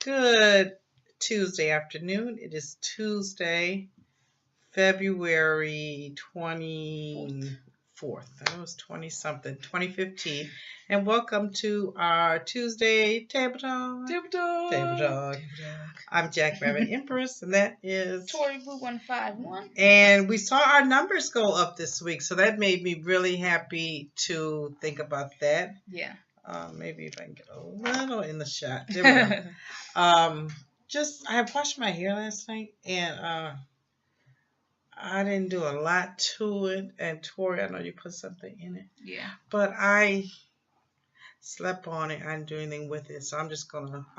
Good Tuesday afternoon. It is Tuesday, February 24th. That was 20 something, 2015. And welcome to our Tuesday Table Talk. Table Talk. Table Talk. I'm Jack Rabbit Empress, and that is Tori Blue 151. And we saw our numbers go up this week, so that made me really happy to think about that. Yeah. Maybe if I can get a little in the shot. There we go. I washed my hair last night, and I didn't do a lot to it. And Tori, I know you put something in it. Yeah. But I slept on it. I didn't do anything with it, so I'm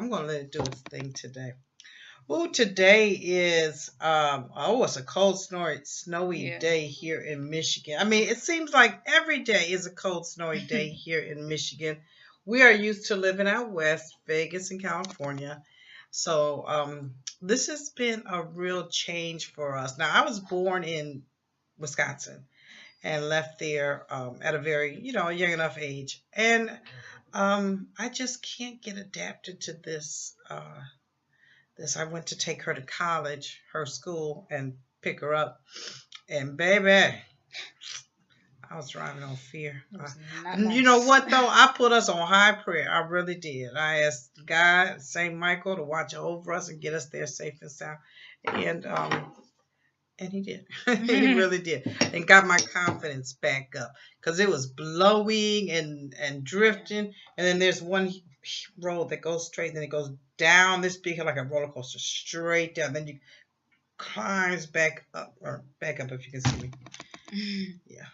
gonna let it do its thing today. Oh, today is it's a cold, snowy day here in Michigan. I mean, it seems like every day is a cold, snowy day here in Michigan. We are used to living out west, Vegas and California. So this has been a real change for us. Now, I was born in Wisconsin and left there at a very, young enough age. And I just can't get adapted to this. I went to take her to college, her school, and pick her up. And baby, I was driving on fear. You know what, though? I put us on high prayer. I really did. I asked God, St. Michael, to watch over us and get us there safe and sound. And he did. He really did. And got my confidence back up. Because it was blowing and drifting. And then there's one road that goes straight, and then it goes down this big hill like a roller coaster, straight down. Then you climbs back up if you can see me. Yeah.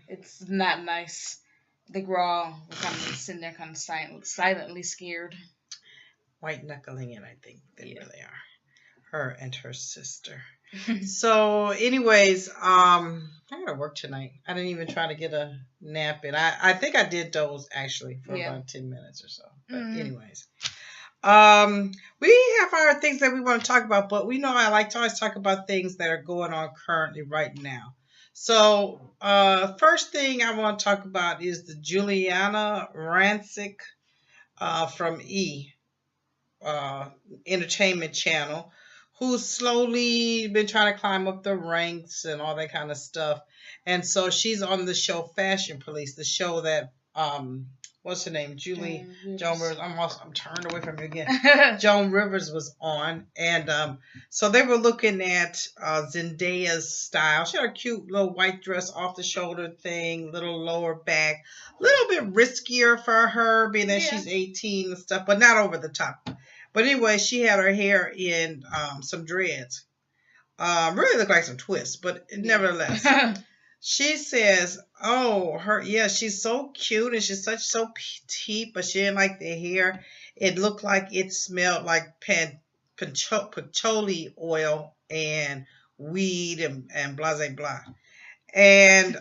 It's not nice. I think we're all kind of sitting there kind of silently scared. White knuckling it, I think they really are. Her and her sister. So, anyways, I gotta work tonight. I didn't even try to get a nap in. I think I did doze actually for about 10 minutes or so. But anyways. We have our things that we want to talk about, but we know I like to always talk about things that are going on currently right now. So, first thing I want to talk about is the Juliana Rancic from Entertainment Channel, who's slowly been trying to climb up the ranks and all that kind of stuff. And so she's on the show Fashion Police, the show that what's her name? Joan Rivers. I'm turned away from you again. Joan Rivers was on, and so they were looking at Zendaya's style. She had a cute little white dress, off the shoulder thing, little lower back, a little bit riskier for her, being that she's 18 and stuff, but not over the top. But anyway, she had her hair in some dreads. Really looked like some twists, but nevertheless. She says, she's so cute and she's so petite, but she didn't like the hair. It looked like it smelled like patchouli oil and weed and blah, blah, blah. And,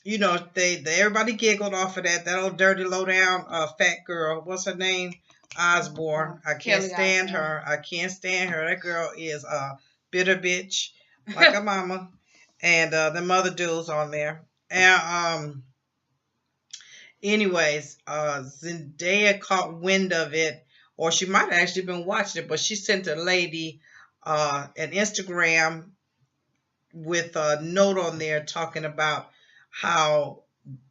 everybody giggled off of that. That old dirty, low-down fat girl. What's her name? Osborne. I can't stand her. I can't stand her. That girl is a bitter bitch, like a mama. And the mother dudes on there. And anyways, Zendaya caught wind of it, or she might have actually been watching it, but she sent a lady an Instagram with a note on there talking about how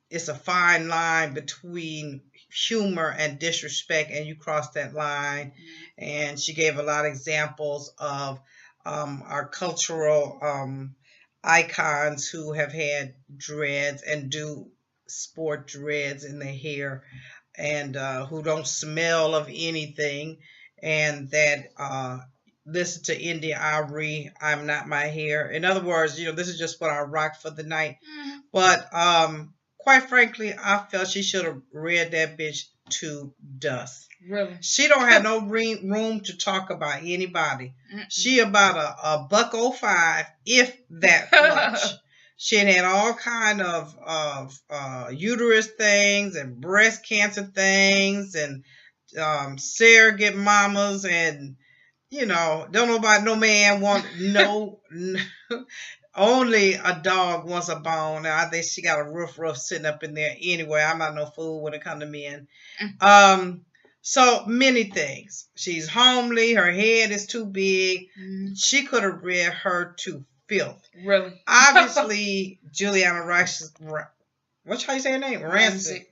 it's a fine line between humor and disrespect, and you cross that line. And she gave a lot of examples of our cultural icons who have had dreads and do sport dreads in their hair, and who don't smell of anything, and that listen to India Ari, I'm Not My Hair. In other words, this is just what I rock for the night. But quite frankly, I felt she should have read that bitch to dust. Really? She don't have no room to talk about anybody. She about a $1.05, if that much. She had all kind of uterus things and breast cancer things and surrogate mamas, and don't nobody, no man want no. Only a dog wants a bone. Now, I think she got a rough sitting up in there. Anyway, I'm not no fool when it comes to men. So many things. She's homely. Her head is too big. Mhm. She could have read her to filth. Really? Obviously, Juliana Rice. What's how you say her name? Ramsey,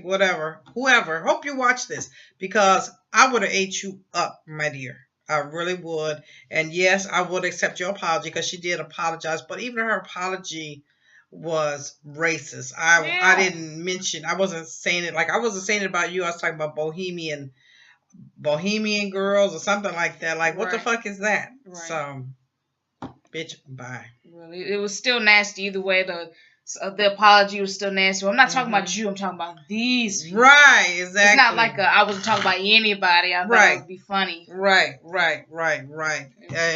whatever, whoever. Hope you watch this because I would have ate you up, my dear. I really would. And yes, I would accept your apology because she did apologize. But even her apology was racist. I didn't mention. I wasn't saying it like I wasn't saying it about you. I was talking about Bohemian girls or something like that. Like what the fuck is that? Right. So, bitch, bye. Really, it was still nasty either way. The apology was still nasty. I'm not talking about you. I'm talking about these people. Right, exactly. It's not like I wasn't talking about anybody. I thought it would be funny. Right.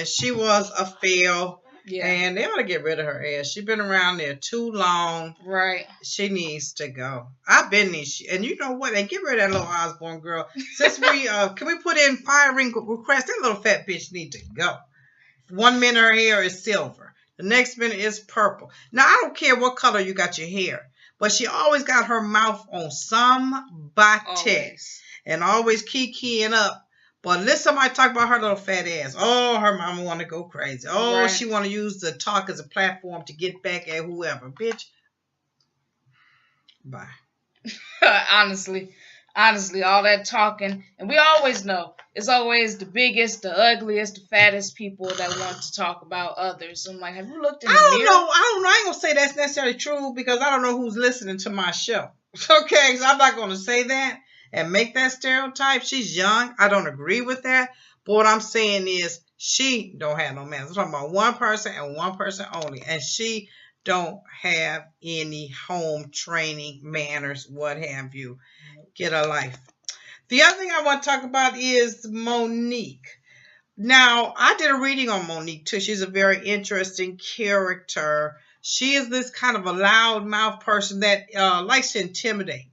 She was a fail. Yeah. And they ought to get rid of her ass. She's been around there too long. Right. She needs to go. I've been these. And you know what? And get rid of that little Osborne girl. Since we can we put in firing request? That little fat bitch need to go. 1 minute her hair is silver. The next minute is purple. Now, I don't care what color you got your hair, but she always got her mouth on somebody and always keying up. But let somebody talk about her little fat ass. Oh, her mama want to go crazy. Oh, she want to use the talk as a platform to get back at whoever. Bitch, bye. Honestly, all that talking, and we always know it's always the biggest, the ugliest, the fattest people that want to talk about others. I'm like, have you looked in the mirror? I don't know. I ain't gonna say that's necessarily true because I don't know who's listening to my show. Okay, so I'm not gonna say that and make that stereotype. She's young. I don't agree with that. But what I'm saying is she don't have no manners. I'm talking about one person and one person only, and she don't have any home training manners, what have you. Get a life. The other thing I want to talk about is Monique. Now, I did a reading on Monique too. She's a very interesting character. She is this kind of a loudmouth person that likes to intimidate.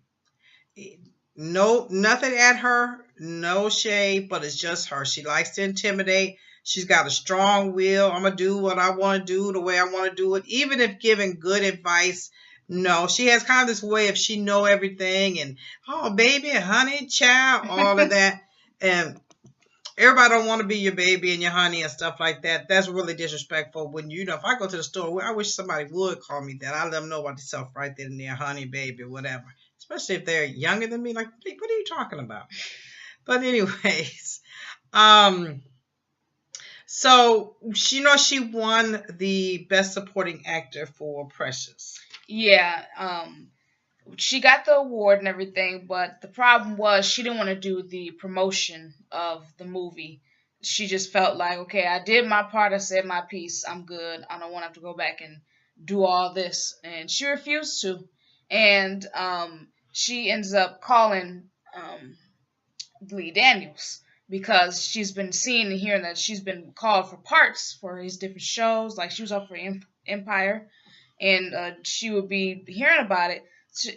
No, nothing at her, no shade, but it's just her. She likes to intimidate. She's got a strong will. I'm going to do what I want to do the way I want to do it, even if giving good advice. No, she has kind of this way of she know everything and, oh, baby, honey, child, all of that. And everybody don't want to be your baby and your honey and stuff like that. That's really disrespectful. When, you know, if I go to the store, I wish somebody would call me that. I let them know about themselves right then and there, honey, baby, whatever. Especially if they're younger than me. Like, what are you talking about? But anyways, so she won the Best Supporting Actor for Precious. Yeah, she got the award and everything, but the problem was she didn't want to do the promotion of the movie. She just felt like, okay, I did my part, I said my piece, I'm good. I don't want to have to go back and do all this, and she refused to. And she ends up calling Lee Daniels because she's been seeing and hearing that she's been called for parts for his different shows. Like she was up for Empire, and she would be hearing about it,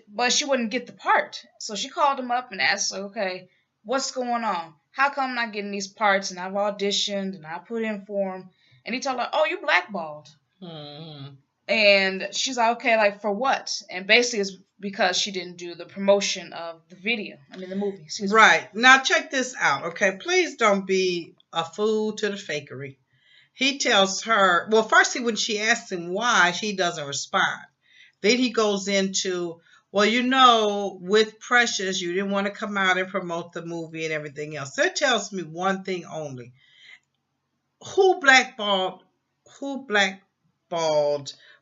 but she wouldn't get the part. So she called him up and asked, like, okay, what's going on? How come I'm not getting these parts? And I've auditioned and I put in for them. And he told her, oh, you blackballed. Mm-hmm. And she's like, okay, like for what? And basically it's because she didn't do the promotion of the the movie. Right. Now check this out, okay? Please don't be a fool to the fakery. He tells her, well, first when she asks him why, he doesn't respond. Then he goes into, well, you know, with Precious, you didn't want to come out and promote the movie and everything else. That tells me one thing only. Who blackballed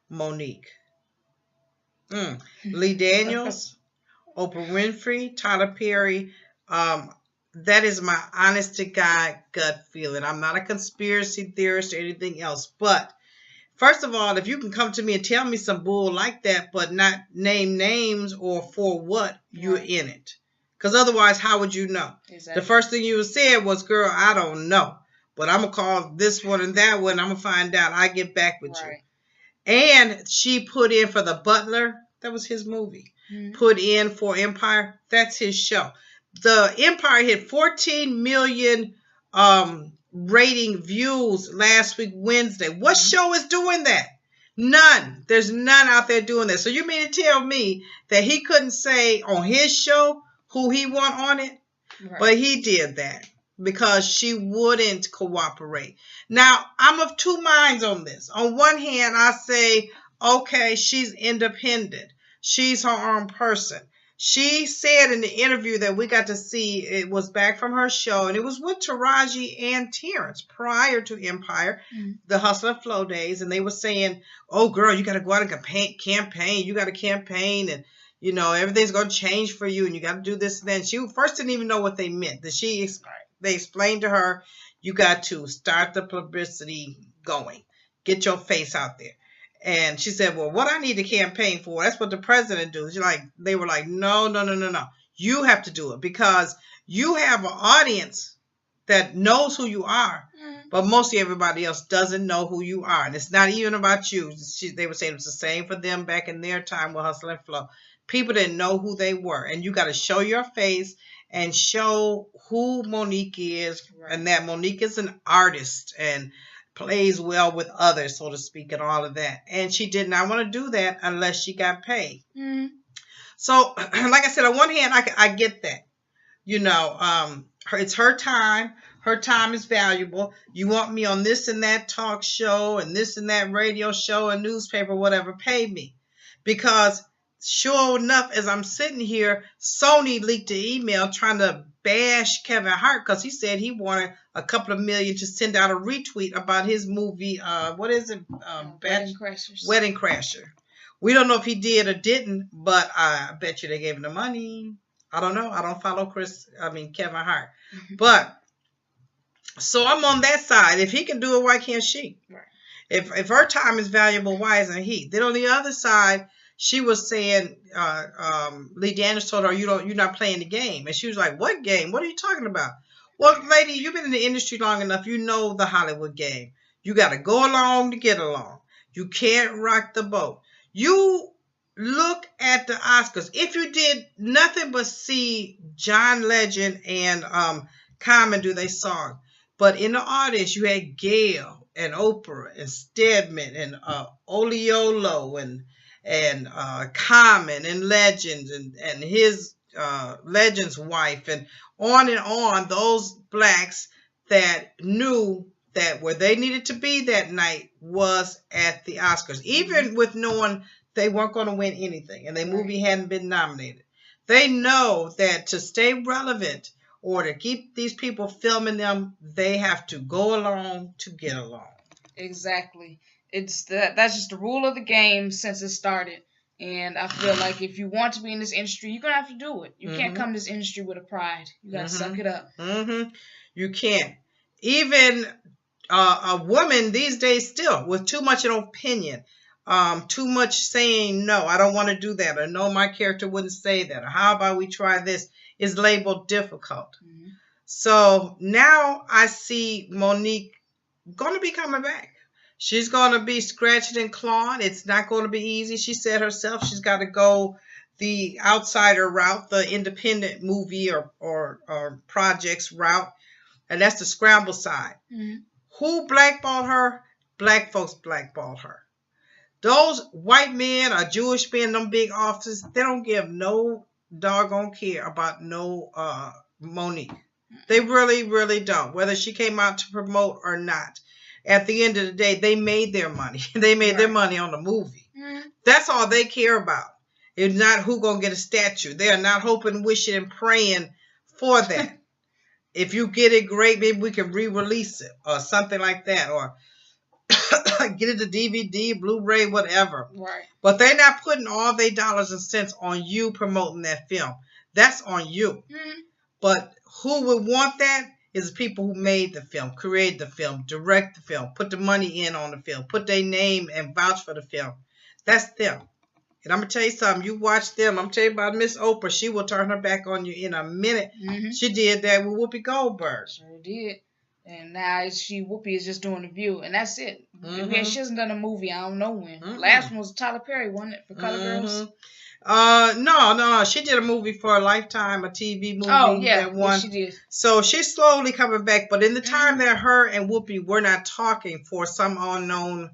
Monique? Lee Daniels, Oprah Winfrey, Tyler Perry. That is my honest to God gut feeling. I'm not a conspiracy theorist or anything else. But first of all, if you can come to me and tell me some bull like that, but not name names or for what you're in it. Because otherwise, how would you know? Exactly. The first thing you said was, girl, I don't know. But I'm going to call this one and that one. I'm going to find out. I get back with you. And she put in for The Butler. That was his movie. Mm-hmm. Put in for Empire. That's his show. The Empire hit 14 million rating views last week, Wednesday. What show is doing that? None. There's none out there doing that. So you mean to tell me that he couldn't say on his show who he want on it. Right. But he did that because she wouldn't cooperate. Now, I'm of two minds on this. On one hand, I say, okay, she's independent. She's her own person. She said in the interview that we got to see, it was back from her show, and it was with Taraji and Terrence prior to Empire, the Hustle and Flow days, and they were saying, oh, girl, you got to go out and campaign. You got to campaign, and, you know, everything's going to change for you, and you got to do this and that. She first didn't even know what they meant. They explained to her, you got to start the publicity going. Get your face out there. And she said, well, what I need to campaign for, that's what the president does. They were like, no. You have to do it because you have an audience that knows who you are, but mostly everybody else doesn't know who you are. And it's not even about you. They were saying it was the same for them back in their time with Hustle and Flow. People didn't know who they were. And you got to show your face and show who Monique is, and that Monique is an artist and plays well with others, so to speak, and all of that. And she did not want to do that unless she got paid. So, like I said, on one hand, I get that. You know, it's her time. Her time is valuable. You want me on this and that talk show and this and that radio show and newspaper, whatever, pay me. Because sure enough, as I'm sitting here, Sony leaked an email trying to bash Kevin Hart because he said he wanted a couple of million to send out a retweet about his movie. What is it? Wedding Crashers. Wedding Crasher. We don't know if he did or didn't, but I bet you they gave him the money. I don't know. I don't follow Kevin Hart. But so I'm on that side. If he can do it, why can't she? Right. If her time is valuable, why isn't he? Then on the other side, she was saying, Lee Daniels told her, you're not playing the game. And she was like, what game? What are you talking about? Well, lady, you've been in the industry long enough. You know the Hollywood game. You got to go along to get along. You can't rock the boat. You look at the Oscars. If you did nothing but see John Legend and Common do their song, but in the audience, you had Gail and Oprah and Stedman and Oliolo and Common and Legends and his Legend's wife and on, those blacks that knew that where they needed to be that night was at the Oscars, even with knowing they weren't going to win anything and their movie hadn't been nominated. They know that to stay relevant or to keep these people filming them, they have to go along to get along. Exactly. That's just the rule of the game since it started. And I feel like if you want to be in this industry, you're going to have to do it. You can't come to this industry with a pride. You got to suck it up. You can't. Even a woman these days still with too much an opinion, too much saying, no, I don't want to do that, or no, my character wouldn't say that, or how about we try this, is labeled difficult. So now I see Monique going to be coming back. She's going to be scratching and clawing. It's not going to be easy. She said herself she's got to go the outsider route, the independent movie or projects route, and that's the scramble side. Who blackballed her? Black folks blackballed her. Those white men or Jewish men in them big offices, they don't give no doggone care about no Monique. They really, really don't, whether she came out to promote or not. At the end of the day, they made their money. They made their money on the movie. That's all they care about. It's not who going to get a statue. They are not hoping, wishing, and praying for that. If you get it, great. Maybe we can re-release it or something like that. Or get it to DVD, Blu-ray, whatever. Right. But they're not putting all their dollars and cents on you promoting that film. That's on you. But who would want that is the people who made the film, created the film, direct the film, put the money in on the film, put their name and vouch for the film. That's them. And I'm going to tell you something. You watch them. I'm going to tell you about Miss Oprah. She will turn her back on you in a minute. She did that with Whoopi Goldberg. Sure did. And now Whoopi is just doing the View, and that's it. She hasn't done a movie. I don't know when. Last one was Tyler Perry, wasn't it, for Color Girls? No. She did a movie for a Lifetime, a TV movie. Oh, yeah. That one. Yes, she did. So she's slowly coming back. But in the time that her and Whoopi were not talking for some unknown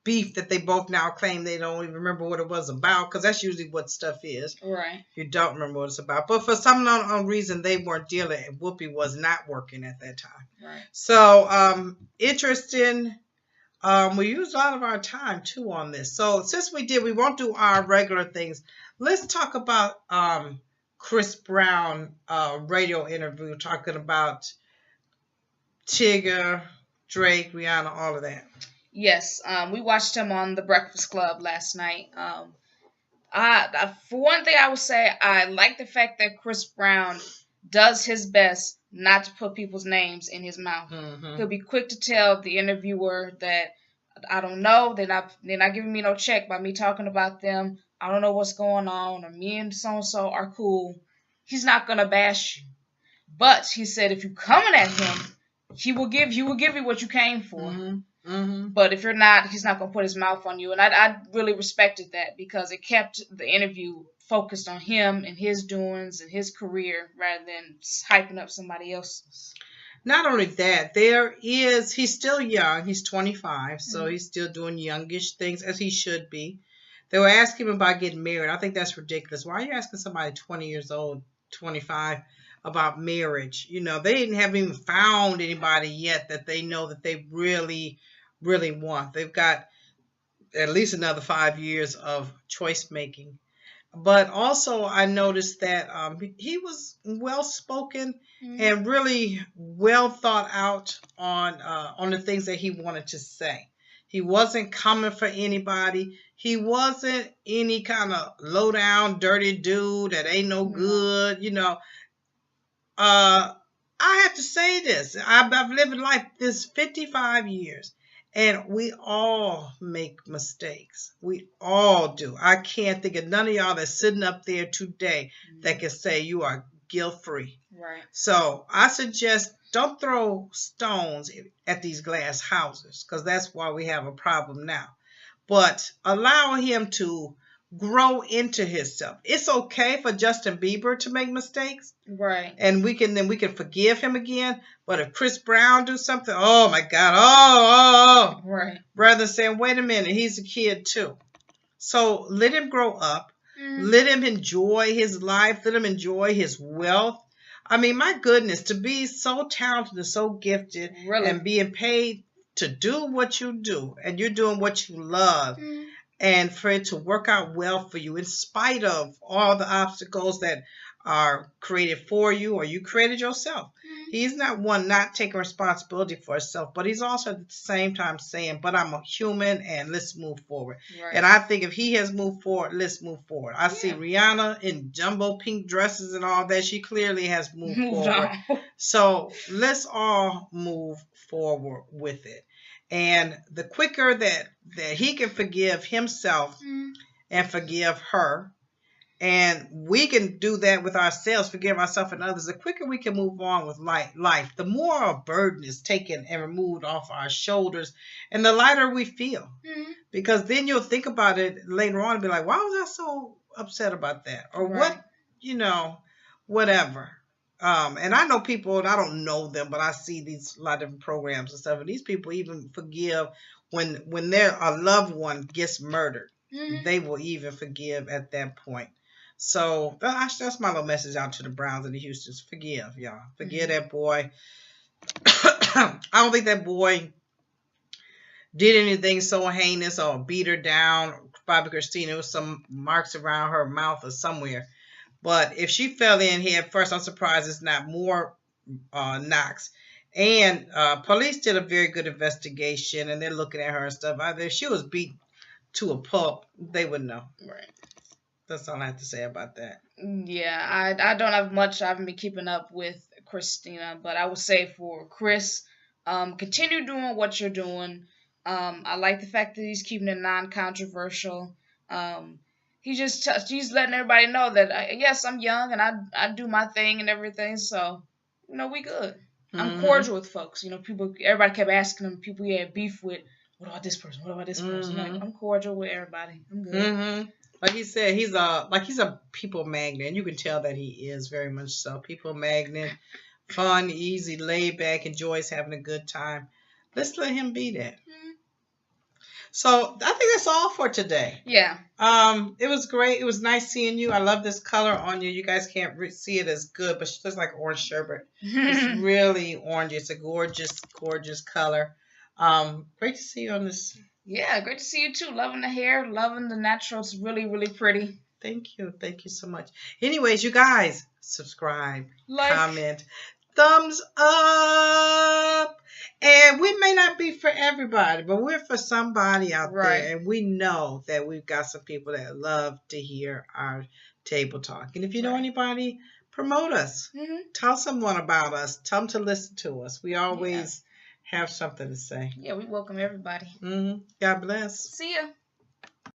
beef that they both now claim they don't even remember what it was about, because that's usually what stuff is. Right. You don't remember what it's about. But for some unknown reason, they weren't dealing. Whoopi was not working at that time. Right. So, interesting. We used a lot of our time too on this. So since we won't do our regular things. Let's talk about Chris Brown radio interview talking about Tigger, Drake, Rihanna, all of that. Yes, we watched him on The Breakfast Club last night. For one thing, I would say I like the fact that Chris Brown does his best not to put people's names in his mouth. Mm-hmm. He'll be quick to tell the interviewer that I don't know. They're not giving me no check by me talking about them. I don't know what's going on, or me and so and so are cool. He's not gonna bash you, but he said if you coming at him, he will give you what you came for. Mm-hmm. Mm-hmm. But if you're not, he's not gonna put his mouth on you. And I really respected that because it kept the interview focused on him and his doings and his career rather than hyping up somebody else's. Not only that, he's still young. He's 25, so he's still doing youngish things as he should be. They were asking him about getting married. I think that's ridiculous. Why are you asking somebody 20 years old, 25, about marriage? You know, they haven't even found anybody yet that they know that they really, really want. They've got at least another 5 years of choice making. But also, I noticed that he was well spoken and really well thought out on the things that he wanted to say. He wasn't coming for anybody. He wasn't any kind of low down, dirty dude that ain't no good. You know, I have to say this. I've lived life this 55 years. And we all make mistakes. We all do. I can't think of none of y'all that's sitting up there today that can say you are guilt-free. Right. So I suggest don't throw stones at these glass houses, because that's why we have a problem now. But allow him to grow into himself. It's okay for Justin Bieber to make mistakes. Right. And we can forgive him again. But if Chris Brown do something, oh my God, oh. Right. Rather than saying, wait a minute, he's a kid too. So let him grow up. Let him enjoy his life. Let him enjoy his wealth. I mean, my goodness, to be so talented and so gifted and being paid to do what you do, and you're doing what you love, and for it to work out well for you in spite of all the obstacles that are created for you or you created yourself. He's not one not taking responsibility for himself, but he's also at the same time saying, but I'm a human and let's move forward. Right. And I think if he has moved forward, let's move forward. I see Rihanna in jumbo pink dresses and all that. She clearly has moved forward. So let's all move forward with it. And the quicker that he can forgive himself and forgive her, and we can do that with ourselves, forgive ourselves and others, the quicker we can move on with life, the more a burden is taken and removed off our shoulders, and the lighter we feel. Because then you'll think about it later on and be like, why was I so upset about that? Or what, whatever. And I know people, and I don't know them, but I see a lot of different programs and stuff, and these people even forgive when a loved one gets murdered. They will even forgive at that point. So that's my little message out to the Browns and the Houstons. Forgive, y'all. Forgive that boy. I don't think that boy did anything so heinous or beat her down. Bobby Christina, there was some marks around her mouth or somewhere. But if she fell in head first, I'm surprised it's not more knocks. And police did a very good investigation, and they're looking at her and stuff. If she was beat to a pulp, they would know. Right. That's all I have to say about that. Yeah, I don't have much. I haven't been keeping up with Christina, but I would say for Chris, continue doing what you're doing. I like the fact that he's keeping it non-controversial. He's letting everybody know that yes, I'm young and I do my thing and everything. So we good. I'm cordial with folks. Everybody kept asking him. People he had beef with. What about this person? What about this person? Like, I'm cordial with everybody. I'm good. Like he said, he's a people magnet, and you can tell that he is very much so. People magnet, fun, easy, laid back, enjoys having a good time. Let's let him be that. So I think that's all for today. Yeah. It was great. It was nice seeing you. I love this color on you. You guys can't see it as good, but she looks like orange sherbet. It's really orange. It's a gorgeous, gorgeous color. Great to see you on this. Yeah, great to see you too. Loving the hair, loving the natural. It's really, really pretty. Thank you. Thank you so much. Anyways, you guys, subscribe, Like, comment, thumbs up. And we may not be for everybody, but we're for somebody out right. there. And we know that we've got some people that love to hear our table talk. And if you know Right. anybody, promote us. Mm-hmm. Tell someone about us. Tell them to listen to us. We always have something to say. Yeah, we welcome everybody. God bless. See ya.